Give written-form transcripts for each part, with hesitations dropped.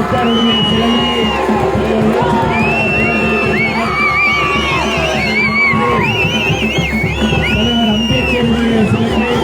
புத்தருடைய சிலையை தலைவர் அம்பேத்கருடைய சிலையை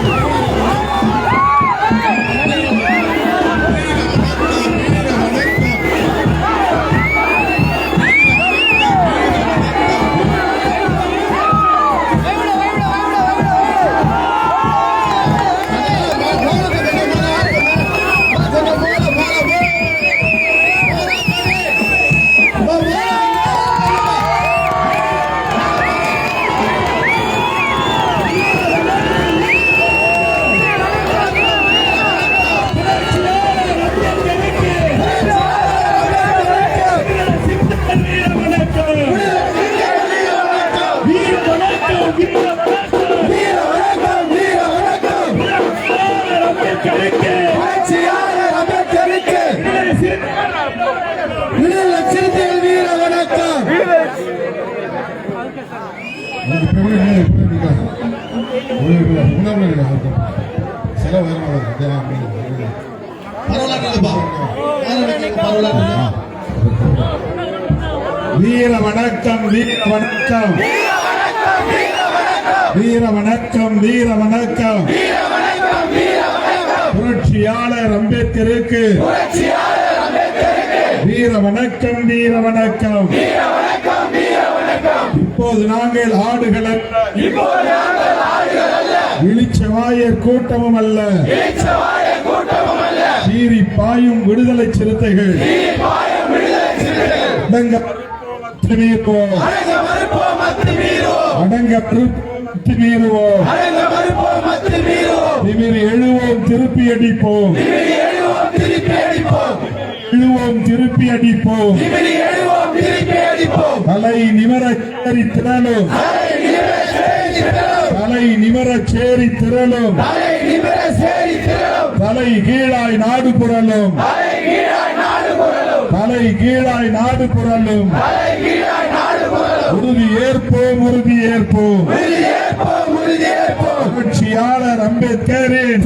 வீர வணக்கம் வீர வணக்கம் வீர வணக்கம் வீர வணக்கம் புரட்சியாளர் அம்பேத்கருக்கு வீர வணக்கம் வீர வணக்கம். இப்போது நாங்கள் ஆடுகள் அல்ல, இளிச்சவாயர் கூட்டமும் அல்ல, சீறி பாயும் விடுதலை சிறுத்தைகள். அடங்க மீறுவோம், திமிரி எழுவோம், திருப்பி அடிப்போம், எழுவோம், திருப்பி அடிப்போம். தலை நிமர சேரி திரளும், தலை நிமர சேரி திரளும், தலை கீழாய் நாடு புரளும், தலை கீழாய் நாடு புரளும். உறுதி ஏற்போம், உறுதி ஏற்போம். புரட்சியாளர் அம்பேத்கரின்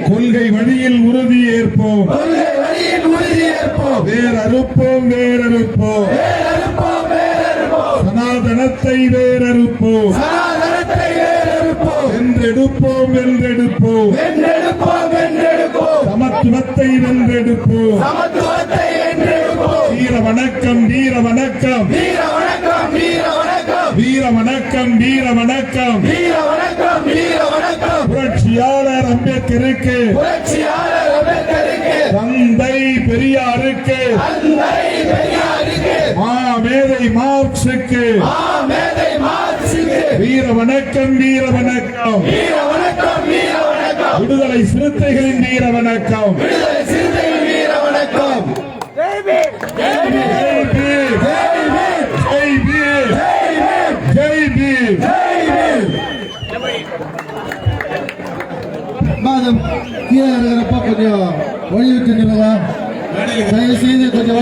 கொள்கை வழியில் உறுதி ஏற்போம், வேறறுப்போம், வேறறுப்போம், சனாதனத்தை வேறறுப்போம், வென்றெடுப்போம், வென்றெடுப்போம், சமத்துவத்தை வென்றெடுப்போம். வீர வணக்கம் வீர வணக்கம் வீர வணக்கம் வீர வணக்கம். புரட்சியாளர் அம்பேத்கருக்கு, தந்தை பெரியாருக்கு, மாமேதை மார்க்சுக்கு வீர வணக்கம் வீர வணக்கம். விடுதலை சிறுத்தைகளின் வீர வணக்கம். மாதம் கீழே இருக்கிறப்ப கொஞ்சம் வழி விட்டு நிலுங்க, தயவு செய்து கொஞ்சம் வழி